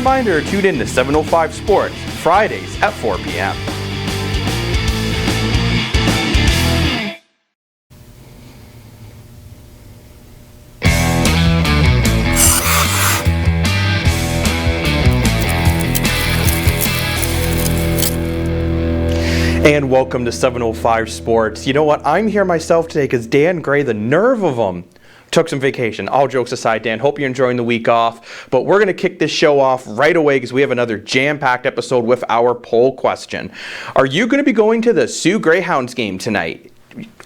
reminder to tune in to 705 Sports, Fridays at 4 p.m. And welcome to 705 Sports. You know what? I'm here myself today because Dan Gray, the nerve of him, took some vacation. All jokes aside, Dan, hope you're enjoying the week off. But we're going to kick this show off right away because we have another jam-packed episode with our poll question. Are you going to be going to the Sioux Greyhounds game tonight?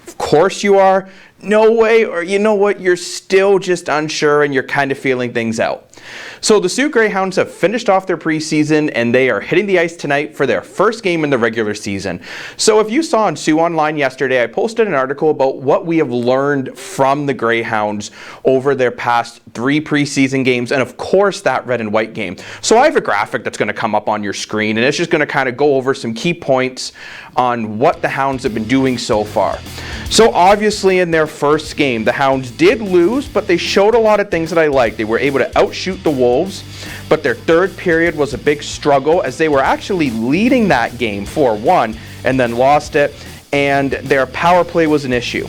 Of course you are. No way. Or you know what? You're still just unsure and you're kind of feeling things out. So the Sault Greyhounds have finished off their preseason and they are hitting the ice tonight for their first game in the regular season. So if you saw on Sioux Online yesterday, I posted an article about what we have learned from the Greyhounds over their past 3 preseason games and of course that red and white game. So I have a graphic that's going to come up on your screen and it's just going to kind of go over some key points on what the Hounds have been doing so far. So obviously in their first game, the Hounds did lose, but they showed a lot of things that I liked. They were able to outshoot the Wolves, but their third period was a big struggle as they were actually leading that game 4-1 and then lost it, and their power play was an issue.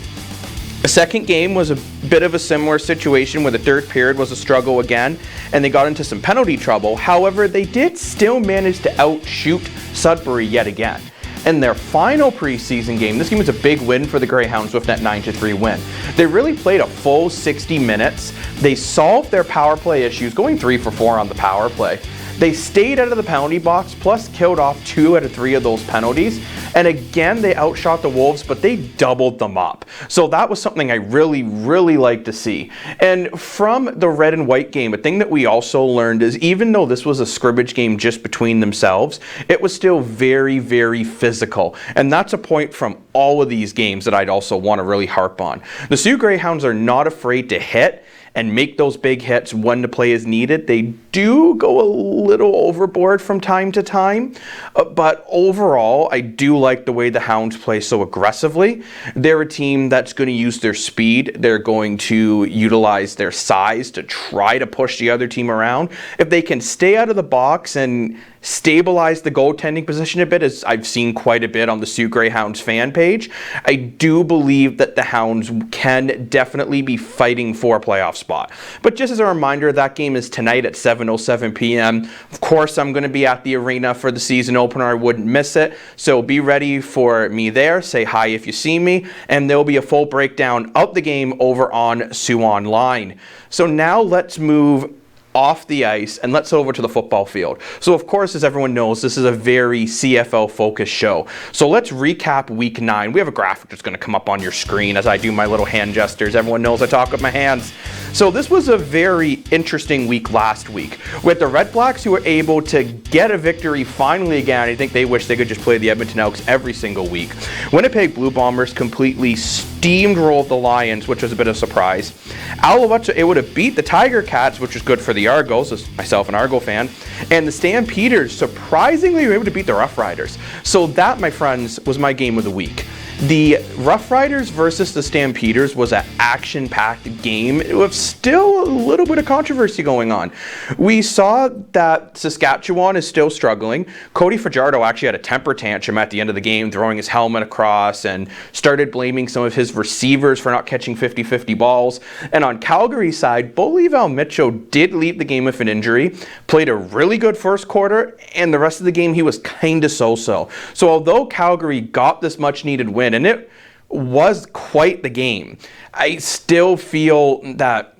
The second game was a bit of a similar situation where the third period was a struggle again, and they got into some penalty trouble. However, they did still manage to outshoot Sudbury yet again. In their final preseason game, this game was a big win for the Greyhounds with that 9-3 win. They really played a full 60 minutes. They solved their power play issues, going 3 for 4 on the power play. They stayed out of the penalty box, plus killed off 2 out of 3 of those penalties. And again, they outshot the Wolves, but they doubled them up. So that was something I really like to see. And from the red and white game, a thing that we also learned is even though this was a scrimmage game just between themselves, it was still very physical. And that's a point from all of these games that I'd also want to really harp on. The Sioux Greyhounds are not afraid to hit and make those big hits when the play is needed. They do go a little overboard from time to time, but overall, I do like the way the Hounds play so aggressively. They're a team that's going to use their speed. They're going to utilize their size to try to push the other team around. If they can stay out of the box and stabilize the goaltending position a bit, as I've seen quite a bit on the Sioux Greyhounds fan page, I do believe that the Hounds can definitely be fighting for a playoff spot. But just as a reminder, that game is tonight at 7:07 p.m. Of course, I'm going to be at the arena for the season opener. I wouldn't miss it. So be ready for me there. Say hi if you see me. And there'll be a full breakdown of the game over on Sioux Online. So now let's move off the ice and let's over to the football field. So of course, as everyone knows, this is a very CFL focused show. So let's recap week 9. We have a graphic that's going to come up on your screen as I do my little hand gestures. Everyone knows I talk with my hands. So this was a very interesting week last week with the Red Blacks who were able to get a victory finally again. I think they wish they could just play the Edmonton Elks every single week. Winnipeg Blue Bombers completely steamrolled the Lions, which was a bit of a surprise. Alouette were able to beat the Tiger Cats, which was good for the Argos, as myself an Argo fan, and the Stampeders surprisingly were able to beat the Rough Riders. So that, my friends, was my game of the week. The Rough Riders versus the Stampeders was an action-packed game with still a little bit of controversy going on. We saw that Saskatchewan is still struggling. Cody Fajardo actually had a temper tantrum at the end of the game, throwing his helmet across and started blaming some of his receivers for not catching 50-50 balls. And on Calgary's side, Bo Levi Mitchell did leave the game with an injury, played a really good first quarter, and the rest of the game he was kind of so-so. So although Calgary got this much-needed win, and it was quite the game, I still feel that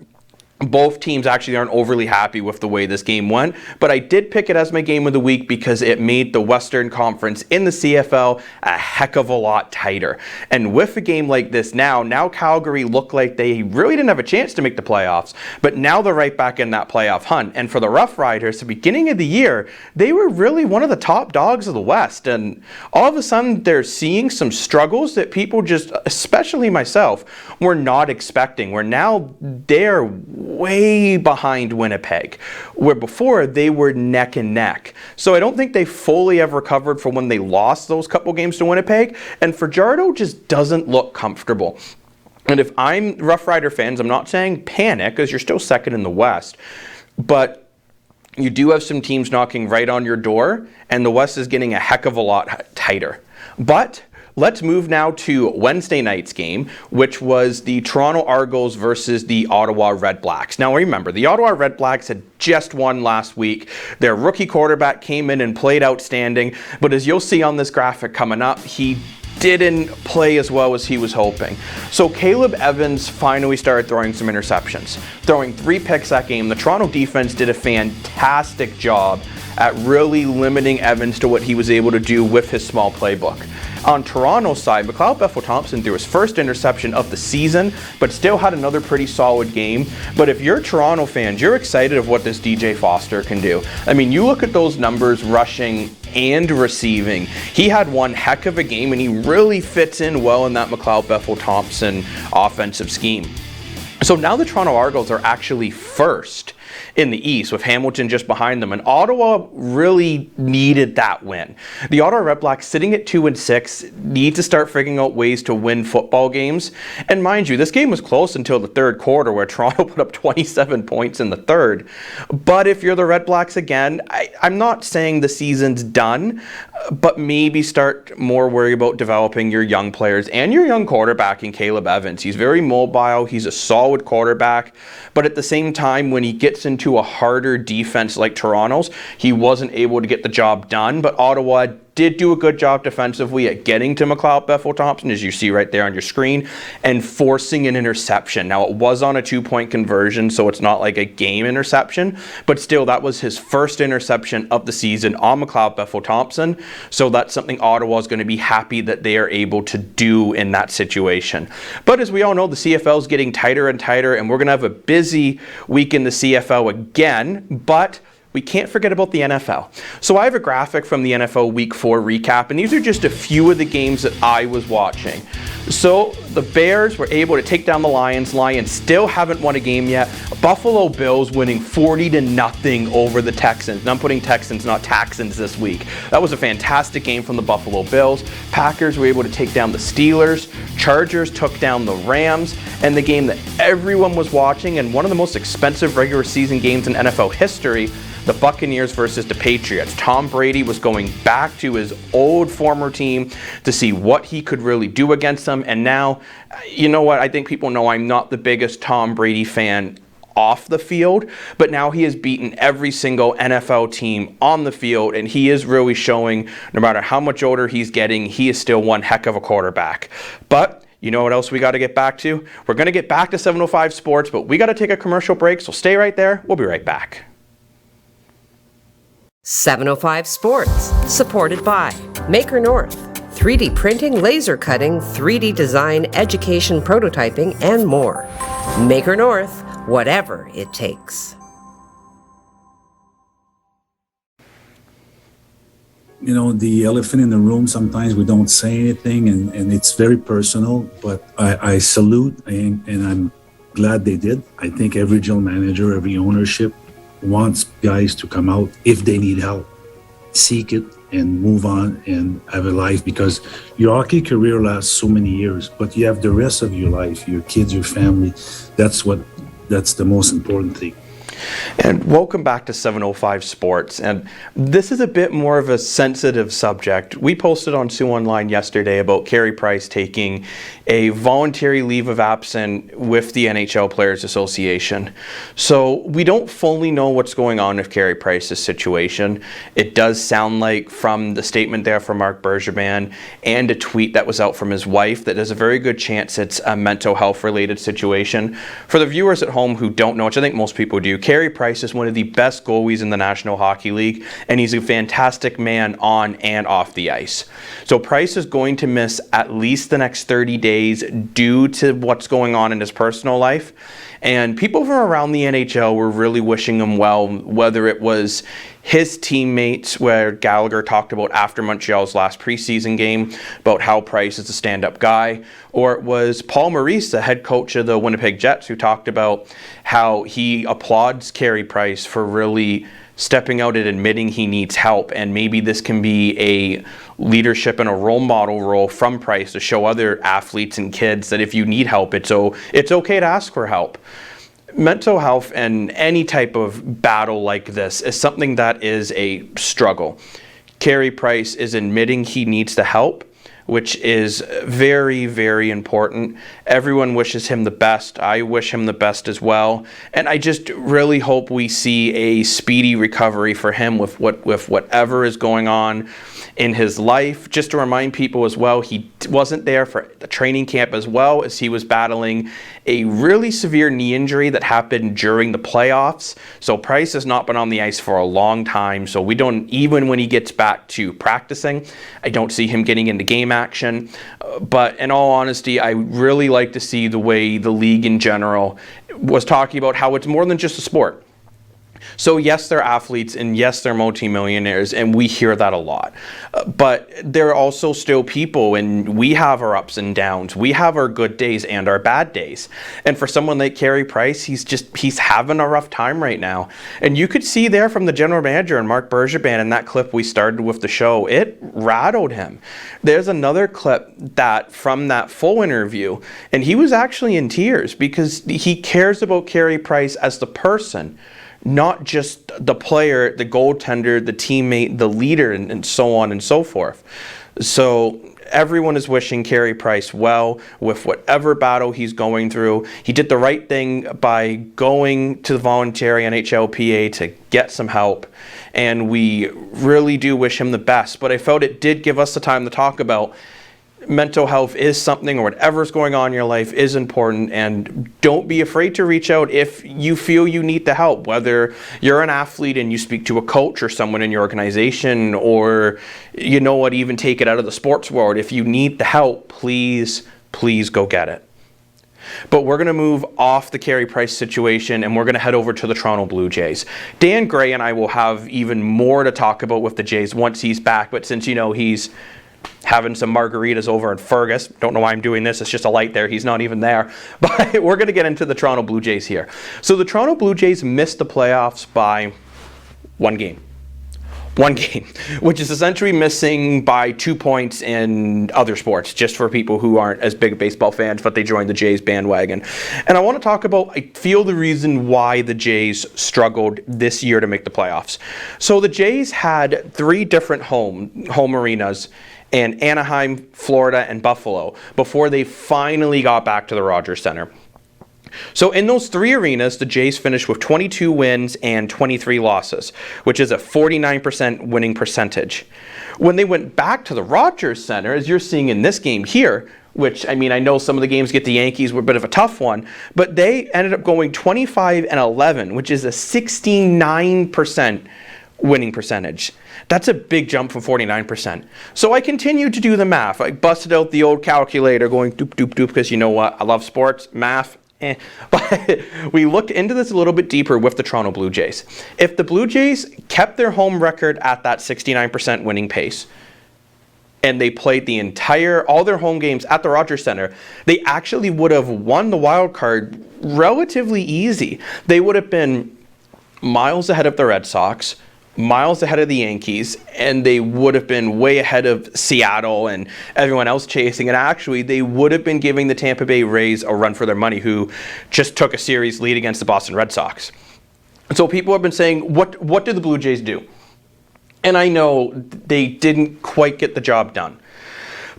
both teams actually aren't overly happy with the way this game went, but I did pick it as my game of the week because it made the Western Conference in the CFL a heck of a lot tighter. And with a game like this now Calgary looked like they really didn't have a chance to make the playoffs, but now they're right back in that playoff hunt. And for the Rough Riders, the beginning of the year, they were really one of the top dogs of the West, and all of a sudden they're seeing some struggles that people just, especially myself, were not expecting, where now they're way behind Winnipeg, where before they were neck and neck. So I don't think they fully have recovered from when they lost those couple games to Winnipeg, and Fajardo just doesn't look comfortable. And if I'm Rough Rider fans, I'm not saying panic, because you're still second in the West, but you do have some teams knocking right on your door, and the West is getting a heck of a lot tighter. But let's move now to Wednesday night's game, which was the Toronto Argos versus the Ottawa Red Blacks. Now remember, the Ottawa Red Blacks had just won last week. Their rookie quarterback came in and played outstanding, but as you'll see on this graphic coming up, he didn't play as well as he was hoping. So Caleb Evans finally started throwing some interceptions, throwing 3 picks that game. The Toronto defense did a fantastic job at really limiting Evans to what he was able to do with his small playbook. On Toronto's side, McLeod Bethel-Thompson threw his first interception of the season, but still had another pretty solid game. But if you're Toronto fans, you're excited of what this DJ Foster can do. I mean, you look at those numbers rushing and receiving. He had one heck of a game, and he really fits in well in that McLeod Bethel-Thompson offensive scheme. So now the Toronto Argos are actually first in the East, with Hamilton just behind them, and Ottawa really needed that win. The Ottawa Red Blacks, sitting at 2-6, need to start figuring out ways to win football games. And mind you, this game was close until the third quarter, where Toronto put up 27 points in the third. But if you're the Red Blacks again, I'm not saying the season's done, but maybe start more worry about developing your young players and your young quarterback in Caleb Evans. He's very mobile, he's a solid quarterback, but at the same time, when he gets into a harder defense like Toronto's, he wasn't able to get the job done. But Ottawa did do a good job defensively at getting to McLeod Bethel-Thompson, as you see right there on your screen, and forcing an interception. Now, it was on a 2-point conversion, so it's not like a game interception, but still, that was his first interception of the season on McLeod Bethel-Thompson, so that's something Ottawa is going to be happy that they are able to do in that situation. But as we all know, the CFL is getting tighter and tighter, and we're going to have a busy week in the CFL again, but we can't forget about the NFL. So I have a graphic from the NFL Week 4 recap, and these are just a few of the games that I was watching. So the Bears were able to take down the Lions. Lions still haven't won a game yet. Buffalo Bills winning 40-0 over the Texans. And I'm putting Texans, not Texans this week. That was a fantastic game from the Buffalo Bills. Packers were able to take down the Steelers. Chargers took down the Rams. And the game that everyone was watching, and one of the most expensive regular season games in NFL history, the Buccaneers versus the Patriots. Tom Brady was going back to his old former team to see what he could really do against them. And now, you know what? I think people know I'm not the biggest Tom Brady fan off the field, but now he has beaten every single NFL team on the field, and he is really showing, no matter how much older he's getting, he is still one heck of a quarterback. But you know what else we got to get back to? We're going to get back to 705 Sports, but we got to take a commercial break, so stay right there. We'll be right back. 705 Sports, supported by Maker North, 3D printing, laser cutting, 3D design, education, prototyping, and more. Maker North, whatever it takes. You know, the elephant in the room, sometimes we don't say anything, and it's very personal, but I salute, and I'm glad they did. I think every general manager, every ownership wants guys to come out if they need help, seek it, and move on and have a life, because your hockey career lasts so many years, but you have the rest of your life, your kids, your family. That's the most important thing. And welcome back to 705 Sports. And this is a bit more of a sensitive subject. We posted on Sioux Online yesterday about Carey Price taking a voluntary leave of absence with the NHL Players Association. So we don't fully know what's going on with Carey Price's situation. It does sound like, from the statement there from Marc Bergevin and a tweet that was out from his wife, that there's a very good chance it's a mental health related situation. For the viewers at home who don't know, which I think most people do, Carey Price is one of the best goalies in the National Hockey League, and he's a fantastic man on and off the ice. So Price is going to miss at least the next 30 days due to what's going on in his personal life. And people from around the NHL were really wishing him well, whether it was his teammates, where Gallagher talked about after Montreal's last preseason game about how Price is a stand-up guy, or it was Paul Maurice, the head coach of the Winnipeg Jets, who talked about how he applauds Carey Price for really stepping out and admitting he needs help, and maybe this can be a leadership and a role model role from Price to show other athletes and kids that if you need help, it's okay to ask for help. mental health and any type of battle like this is something that is a struggle. Carey Price is admitting he needs the help, which is very, very important. Everyone wishes him the best. I wish him the best as well. And I just really hope we see a speedy recovery for him with whatever is going on in his life. Just to remind people as well, he wasn't there for the training camp as well, as he was battling a really severe knee injury that happened during the playoffs. So Price has not been on the ice for a long time. So we don't, even when he gets back to practicing, I don't see him getting into game action. But in all honesty, I really like to see the way the league in general was talking about how it's more than just a sport. So yes, they're athletes, and yes, they're multimillionaires, and we hear that a lot. But they're also still people, and we have our ups and downs. We have our good days and our bad days. And for someone like Carey Price, he's having a rough time right now. And you could see there from the general manager and Mark Bergevin in that clip we started with the show, it rattled him. There's another clip that from that full interview, and he was actually in tears because he cares about Carey Price as the person, not just the player, the goaltender, the teammate, the leader, and so on and so forth. So everyone is wishing Carey Price well with whatever battle he's going through. He did the right thing by going to the voluntary NHLPA to get some help, and we really do wish him the best. But I felt it did give us the time to talk about mental health is something, or whatever's going on in your life is important, and don't be afraid to reach out if you feel you need the help, whether you're an athlete and you speak to a coach or someone in your organization, or you know what, even take it out of the sports world. If you need the help, please go get it. But we're going to move off the Carey Price situation, and we're going to head over to the Toronto Blue Jays. Dan Gray and I will have even more to talk about with the Jays once he's back, but since he's having some margaritas over in Fergus. Don't know why I'm doing this. It's just a light there. He's not even there. But we're going to get into the Toronto Blue Jays here. So the Toronto Blue Jays missed the playoffs by one game, which is essentially missing by 2 points in other sports, just for people who aren't as big baseball fans, but they joined the Jays bandwagon. And I want to talk about, I feel, the reason why the Jays struggled this year to make the playoffs. So the Jays had 3 different home arenas in Anaheim, Florida, and Buffalo before they finally got back to the Rogers Center. So in those 3 arenas, the Jays finished with 22 wins and 23 losses, which is a 49% winning percentage. When they went back to the Rogers Center, as you're seeing in this game here, which, I know some of the games get the Yankees were a bit of a tough one, but they ended up going 25-11, which is a 69% winning percentage. That's a big jump from 49%. So I continued to do the math. I busted out the old calculator going doop, doop, doop, because you know what? I love sports, math, But we looked into this a little bit deeper with the Toronto Blue Jays. If the Blue Jays kept their home record at that 69% winning pace, and they played all their home games at the Rogers Center, they actually would have won the wild card relatively easy. They would have been miles ahead of the Red Sox, miles ahead of the Yankees, and they would have been way ahead of Seattle and everyone else chasing. And actually, they would have been giving the Tampa Bay Rays a run for their money, who just took a series lead against the Boston Red Sox. So people have been saying, what did the Blue Jays do? And I know they didn't quite get the job done.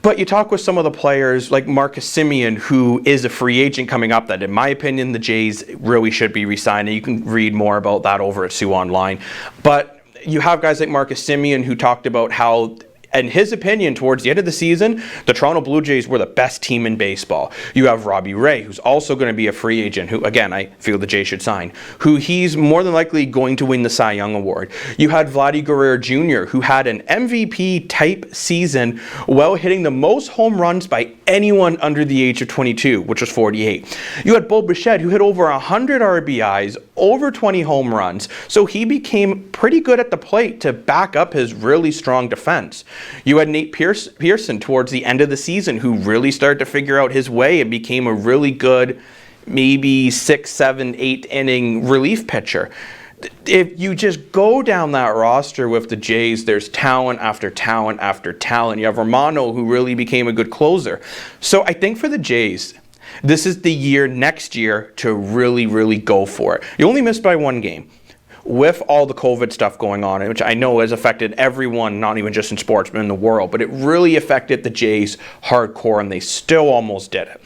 But you talk with some of the players like Marcus Semien, who is a free agent coming up, that in my opinion, the Jays really should be re-signing. You can read more about that over at Sioux Online. But you have guys like Marcus Semien who talked about how, in his opinion, towards the end of the season, the Toronto Blue Jays were the best team in baseball. You have Robbie Ray, who's also going to be a free agent, who, again, I feel the Jays should sign, who he's more than likely going to win the Cy Young Award. You had Vladdy Guerrero Jr., who had an MVP-type season while hitting the most home runs by anyone under the age of 22, which was 48. You had Bo Bichette, who hit over 100 RBIs, over 20 home runs, so he became pretty good at the plate to back up his really strong defense. You had Nate Pearson towards the end of the season, who really started to figure out his way and became a really good, maybe 6, 7, 8 inning relief pitcher. If you just go down that roster with the Jays, there's talent after talent after talent. You have Romano, who really became a good closer. So I think for the Jays, This is the year next year to really, really go for it. You only missed by one game. With all the COVID stuff going on, which I know has affected everyone, not even just in sports, but in the world, but it really affected the Jays hardcore, and they still almost did it.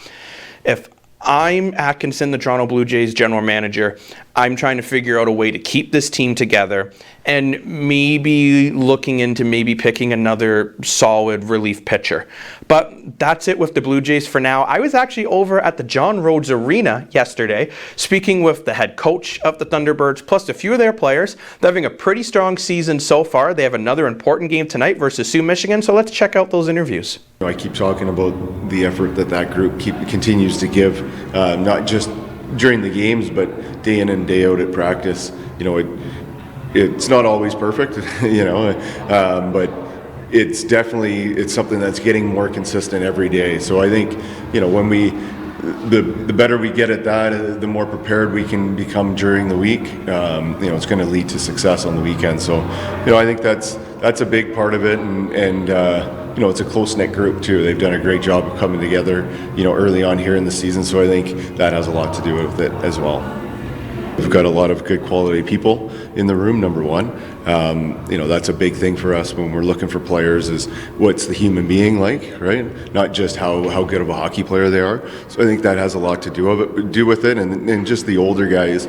If I'm Atkinson, the Toronto Blue Jays general manager, I'm trying to figure out a way to keep this team together and maybe looking into maybe picking another solid relief pitcher. But that's it with the Blue Jays for now. I was actually over at the John Rhodes Arena yesterday speaking with the head coach of the Thunderbirds plus a few of their players. They're having a pretty strong season so far. They have another important game tonight versus Sault, Michigan, so let's check out those interviews. I keep talking about the effort that group continues to give, not just during the games, but day in and day out at practice. It's not always perfect, but it's definitely something that's getting more consistent every day. So I think, when the better we get at that, the more prepared we can become during the week. It's going to lead to success on the weekend. So, I think that's a big part of it, and it's a close-knit group too. They've done a great job of coming together, early on here in the season. So I think that has a lot to do with it as well. We've got a lot of good quality people in the room, number one. That's a big thing for us when we're looking for players, is what's the human being like, right? Not just how good of a hockey player they are. So I think that has a lot to do with it. And just the older guys,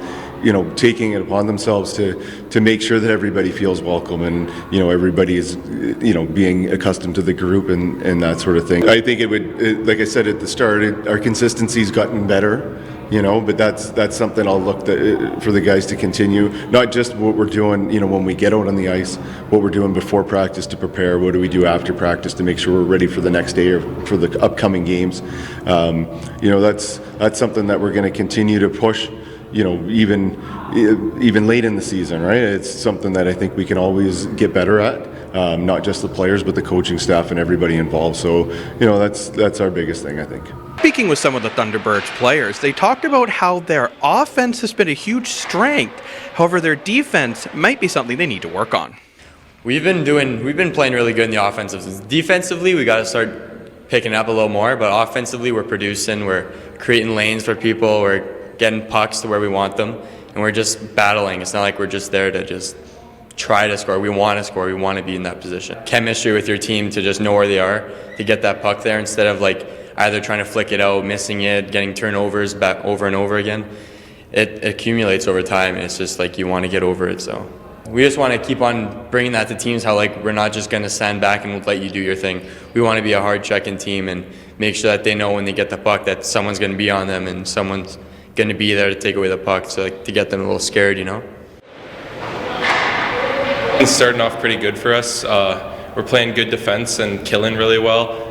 taking it upon themselves to make sure that everybody feels welcome and, everybody is, being accustomed to the group and that sort of thing. I think like I said at the start, our consistency's gotten better. But that's something I'll look for the guys to continue. Not just what we're doing, when we get out on the ice, what we're doing before practice to prepare, what do we do after practice to make sure we're ready for the next day or for the upcoming games. That's something that we're going to continue to push, even late in the season, right? It's something that I think we can always get better at, not just the players, but the coaching staff and everybody involved. So, that's our biggest thing, I think. Speaking with some of the Thunderbirds players, they talked about how their offense has been a huge strength. However, their defense might be something they need to work on. We've been playing really good in the offensive. Defensively, we got to start picking up a little more, but offensively, we're producing, we're creating lanes for people, we're getting pucks to where we want them, and we're just battling. It's not like we're just there to just try to score. We want to score. We want to be in that position. Chemistry with your team to just know where they are, to get that puck there instead of either trying to flick it out, missing it, getting turnovers back over and over again. It accumulates over time, and it's just you want to get over it. So we just want to keep on bringing that to teams, how we're not just going to stand back and let you do your thing. We want to be a hard checking team and make sure that they know when they get the puck that someone's going to be on them and someone's going to be there to take away the puck, so to get them a little scared, It's starting off pretty good for us. We're playing good defense and killing really well.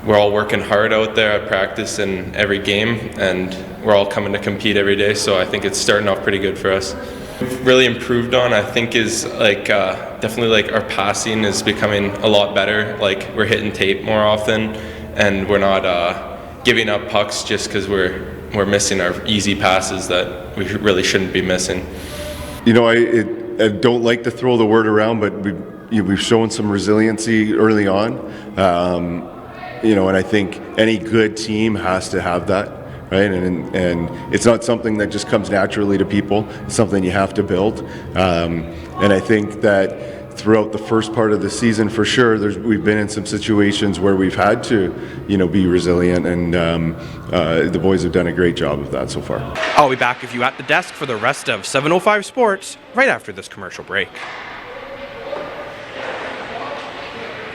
We're all working hard out there at practice and every game, and we're all coming to compete every day, so I think it's starting off pretty good for us. We've really improved on, I think, is definitely our passing is becoming a lot better. We're hitting tape more often, and we're not giving up pucks just because we're missing our easy passes that we really shouldn't be missing. I don't like to throw the word around, but we've shown some resiliency early on. And I think any good team has to have that, right? And it's not something that just comes naturally to people. It's something you have to build. And I think that throughout the first part of the season, for sure, we've been in some situations where we've had to, be resilient, and the boys have done a great job of that so far. I'll be back with you at the desk for the rest of 705 Sports right after this commercial break.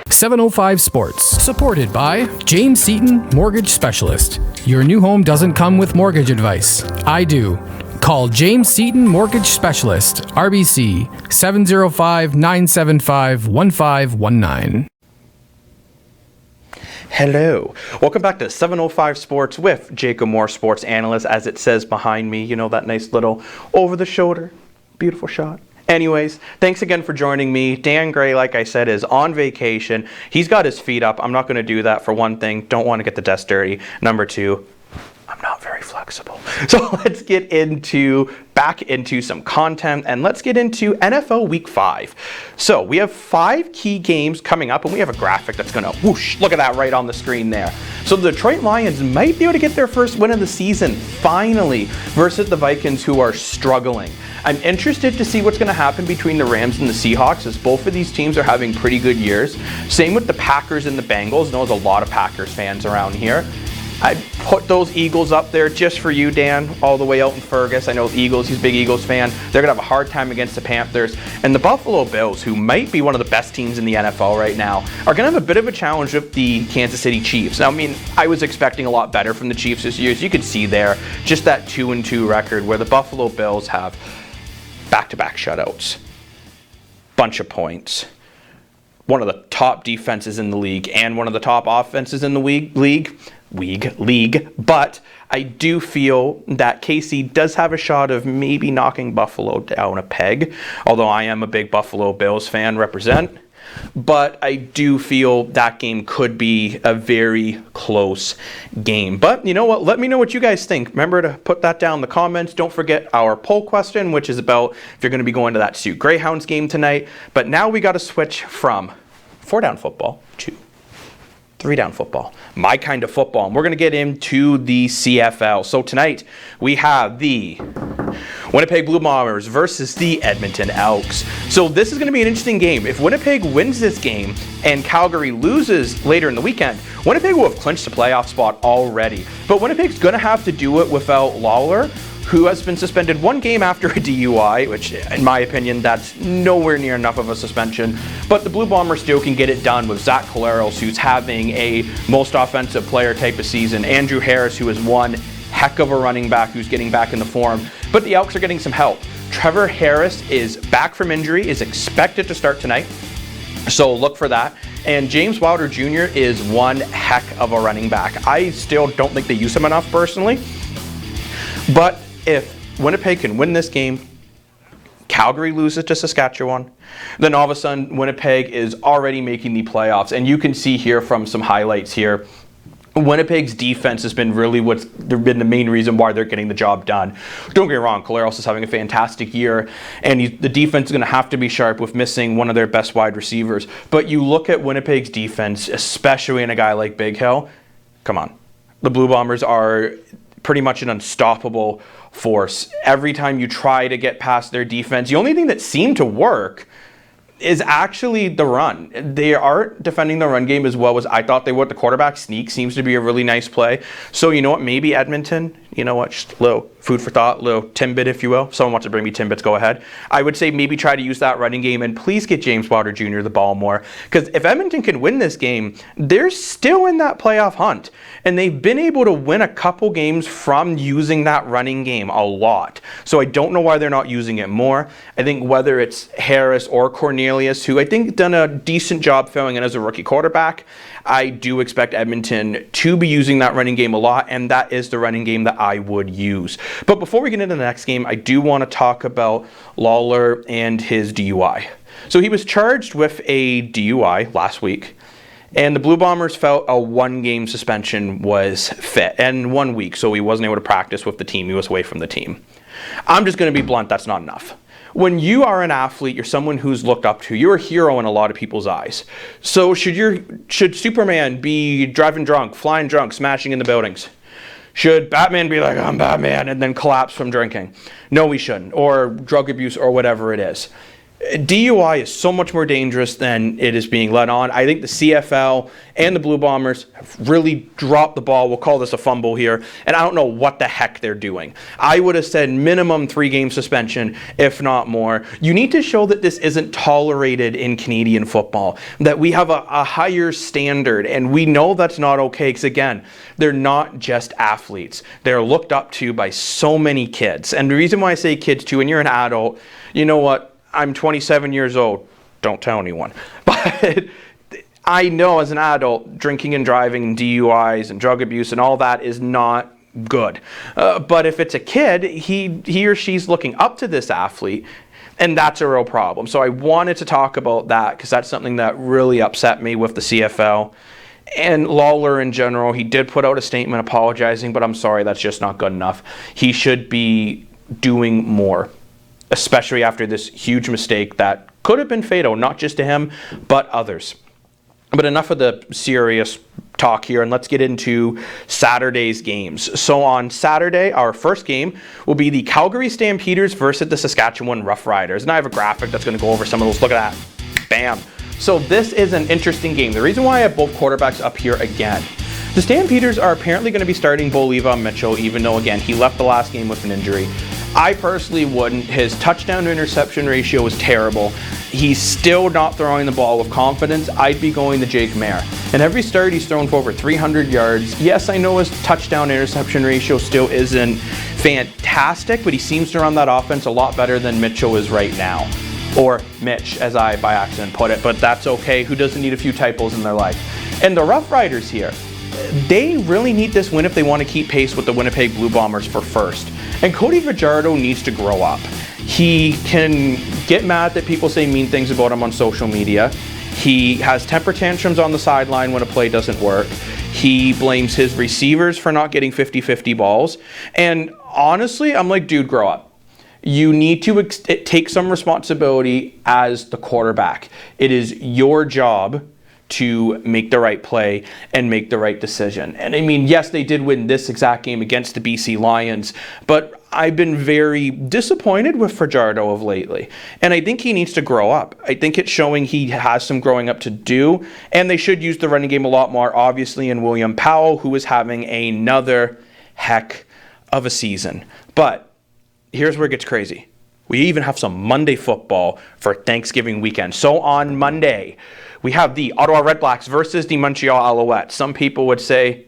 705 Sports, supported by James Seaton Mortgage Specialist. Your new home doesn't come with mortgage advice. I do. Call James Seaton Mortgage Specialist, RBC 705-975-1519. Hello. Welcome back to 705 Sports with Jacob Moore, sports analyst, as it says behind me. That nice little over-the-shoulder, beautiful shot. Anyways, thanks again for joining me. Dan Gray, like I said, is on vacation. He's got his feet up. I'm not going to do that, for one thing. Don't want to get the desk dirty. Number two, I'm not very flexible. So let's get back into some content, and let's get into NFL Week 5. So we have 5 key games coming up, and we have a graphic that's going to whoosh. Look at that right on the screen there. So the Detroit Lions might be able to get their first win of the season, finally, versus the Vikings, who are struggling. I'm interested to see what's going to happen between the Rams and the Seahawks, as both of these teams are having pretty good years. Same with the Packers and the Bengals. I know there's a lot of Packers fans around here. I put those Eagles up there just for you, Dan, all the way out in Fergus. I know Eagles, he's a big Eagles fan. They're going to have a hard time against the Panthers. And the Buffalo Bills, who might be one of the best teams in the NFL right now, are going to have a bit of a challenge with the Kansas City Chiefs. Now, I mean, I was expecting a lot better from the Chiefs this year. As you could see there, just that 2-2 record where the Buffalo Bills have back-to-back shutouts, bunch of points, one of the top defenses in the league, and one of the top offenses in the league. But I do feel that KC does have a shot of maybe knocking Buffalo down a peg, although I am a big Buffalo Bills fan, represent. But I do feel that game could be a very close game. But you know what? Let me know what you guys think. Remember to put that down in the comments. Don't forget our poll question, which is about if you're going to be going to that Sault Greyhounds game tonight. But now we got to switch from 4-down football to 3-down football, my kind of football. And we're going to get into the CFL. So tonight we have the Winnipeg Blue Bombers versus the Edmonton Elks. So this is going to be an interesting game. If Winnipeg wins this game and Calgary loses later in the weekend, Winnipeg will have clinched the playoff spot already. But Winnipeg's going to have to do it without Lawler, who has been suspended 1 game after a DUI, which in my opinion, that's nowhere near enough of a suspension. But the Blue Bombers still can get it done with Zach Collaros, who's having a most offensive player type of season, Andrew Harris, who is one heck of a running back who's getting back into form. But the Elks are getting some help. Trevor Harris is back from injury, is expected to start tonight, so look for that. And James Wilder Jr. is one heck of a running back. I still don't think they use him enough personally, but if Winnipeg can win this game, Calgary loses to Saskatchewan, then all of a sudden Winnipeg is already making the playoffs. And you can see here from some highlights here, Winnipeg's defense has been really been the main reason why they're getting the job done. Don't get me wrong, Collaros is having a fantastic year, and the defense is going to have to be sharp with missing one of their best wide receivers. But you look at Winnipeg's defense, especially in a guy like Big Hill, come on. The Blue Bombers are pretty much an unstoppable force. Every time you try to get past their defense, the only thing that seemed to work is actually the run. They aren't defending the run game as well as I thought they would. The quarterback sneak seems to be a really nice play. So you know what, maybe Edmonton, you know what, just a little food for thought, little Timbit, if you will. If someone wants to bring me Timbits, go ahead. I would say maybe try to use that running game, and please get James Wilder Jr. the ball more. Because if Edmonton can win this game, they're still in that playoff hunt. And they've been able to win a couple games from using that running game a lot. So I don't know why they're not using it more. I think whether it's Harris or Cornelius, who I think done a decent job filling in as a rookie quarterback, I do expect Edmonton to be using that running game a lot, and that is the running game that I would use. But before we get into the next game, I do want to talk about Lawler and his DUI. So he was charged with a DUI last week, and the Blue Bombers felt a 1-game suspension was fit, and 1 week, so he wasn't able to practice with the team. He was away from the team. I'm just going to be blunt, that's not enough. When you are an athlete, you're someone who's looked up to. You're a hero in a lot of people's eyes. So should Superman be driving drunk, flying drunk, smashing in the buildings? Should Batman be like, I'm Batman, and then collapse from drinking? No, we shouldn't. Or drug abuse or whatever it is. DUI is so much more dangerous than it is being let on. I think the CFL and the Blue Bombers have really dropped the ball. We'll call this a fumble here. And I don't know what the heck they're doing. I would have said minimum 3-game suspension, if not more. You need to show that this isn't tolerated in Canadian football, that we have a higher standard. And we know that's not okay because, again, they're not just athletes. They're looked up to by so many kids. And the reason why I say kids too, when you're an adult, you know what? I'm 27 years old. Don't tell anyone. But I know as an adult, drinking and driving and DUIs and drug abuse and all that is not good. But if it's a kid, he or she's looking up to this athlete, and that's a real problem. So I wanted to talk about that because that's something that really upset me with the CFL. And Lawler in general, he did put out a statement apologizing, but I'm sorry, that's just not good enough. He should be doing more, especially after this huge mistake that could have been fatal, not just to him, but others. But enough of the serious talk here, and let's get into Saturday's games. So on Saturday, our first game will be the Calgary Stampeders versus the Saskatchewan Roughriders. And I have a graphic that's going to go over some of those. Look at that. Bam. So this is an interesting game. The reason why I have both quarterbacks up here again, the Stampeders are apparently going to be starting Bolívar Mitchell, even though, again, he left the last game with an injury. I personally wouldn't. His touchdown to interception ratio is terrible. He's still not throwing the ball with confidence. I'd be going to Jake Mayer. And every start he's thrown for over 300 yards. Yes, I know his touchdown interception ratio still isn't fantastic, but he seems to run that offense a lot better than Mitchell is right now. Or Mitch, as I by accident put it, but that's okay. Who doesn't need a few typos in their life? And the Rough Riders here, they really need this win if they want to keep pace with the Winnipeg Blue Bombers for first. And Cody Fajardo needs to grow up. He can get mad that people say mean things about him on social media. He has temper tantrums on the sideline when a play doesn't work. He blames his receivers for not getting 50-50 balls. And honestly, I'm like, dude, grow up. You need to take some responsibility as the quarterback. It is your job to make the right play and make the right decision. And I mean, yes, they did win this exact game against the BC Lions, but I've been very disappointed with Fajardo of lately. And I think he needs to grow up. I think it's showing he has some growing up to do, and they should use the running game a lot more, obviously, in William Powell, who is having another heck of a season. But here's where it gets crazy. We even have some Monday football for Thanksgiving weekend. So on Monday, we have the Ottawa Redblacks versus the Montreal Alouette. Some people would say,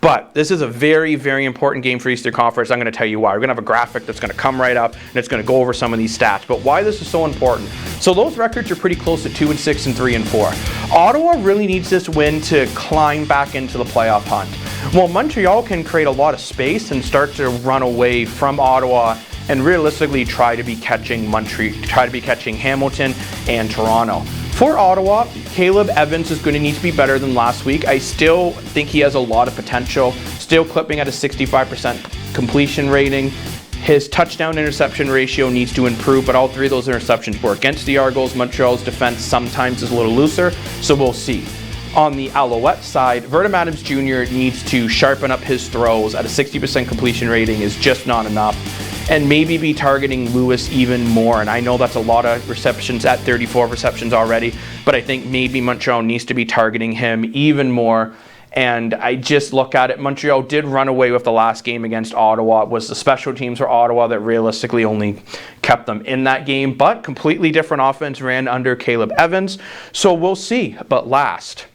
but this is a very, very important game for Eastern Conference. I'm going to tell you why. We're going to have a graphic that's going to come right up, and it's going to go over some of these stats. But why this is so important. So those records are pretty close to 2-6 and 3-4. Ottawa really needs this win to climb back into the playoff hunt. Well, Montreal can create a lot of space and start to run away from Ottawa and realistically try to be catching Hamilton and Toronto. For Ottawa, Caleb Evans is going to need to be better than last week. I still think he has a lot of potential, still clipping at a 65% completion rating. His touchdown interception ratio needs to improve, but all three of those interceptions were against the Argos. Montreal's defense sometimes is a little looser, so we'll see. On the Alouette side, Vernon Adams Jr. needs to sharpen up his throws at a 60% completion rating is just not enough. And maybe be targeting Lewis even more. And I know that's a lot of receptions at 34 receptions already, but I think maybe Montreal needs to be targeting him even more. And I just look at it, Montreal did run away with the last game against Ottawa. It was the special teams for Ottawa that realistically only kept them in that game, but completely different offense ran under Caleb Evans. So we'll see. But last,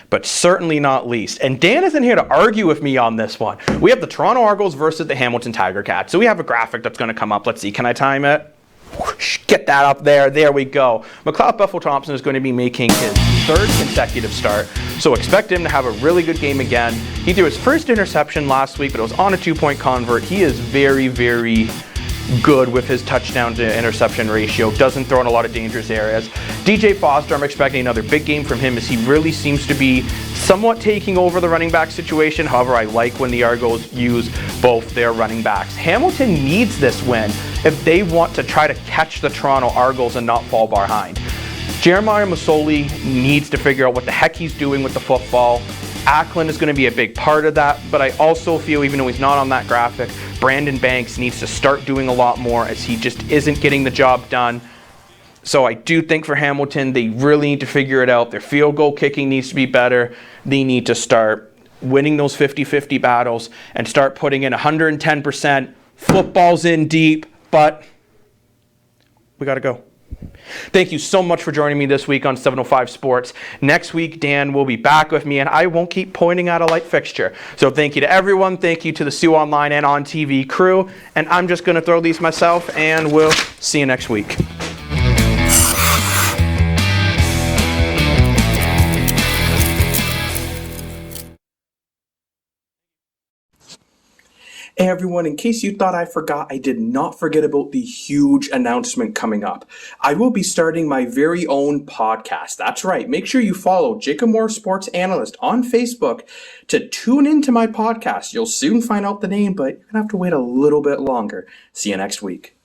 but certainly not least, and Dan isn't here to argue with me on this one. We have the Toronto Argos versus the Hamilton Tiger Cats. So we have a graphic that's going to come up. Let's see. Can I time it? Get that up there. There we go. McLeod Buffalo-Thompson is going to be making his third consecutive start. So expect him to have a really good game again. He threw his first interception last week, but it was on a 2-point convert. He is very, very good with his touchdown to interception ratio. Doesn't throw in a lot of dangerous areas. DJ Foster, I'm expecting another big game from him as he really seems to be somewhat taking over the running back situation. However, I like when the Argos use both their running backs. Hamilton needs this win if they want to try to catch the Toronto Argos and not fall behind. Jeremiah Masoli needs to figure out what the heck he's doing with the football. Ackland is going to be a big part of that, but I also feel, even though he's not on that graphic, Brandon Banks needs to start doing a lot more as he just isn't getting the job done. So I do think for Hamilton, they really need to figure it out. Their field goal kicking needs to be better. They need to start winning those 50-50 battles and start putting in 110%. Football's in deep, but we got to go. Thank you so much for joining me this week on 705 Sports. Next week, Dan will be back with me, and I won't keep pointing at a light fixture. So thank you to everyone. Thank you to the Sioux Online and On TV crew. And I'm just going to throw these myself, and we'll see you next week. Hey everyone, in case you thought I forgot, I did not forget about the huge announcement coming up. I will be starting my very own podcast. That's right. Make sure you follow Jacob Moore Sports Analyst on Facebook to tune into my podcast. You'll soon find out the name, but you're going to have to wait a little bit longer. See you next week.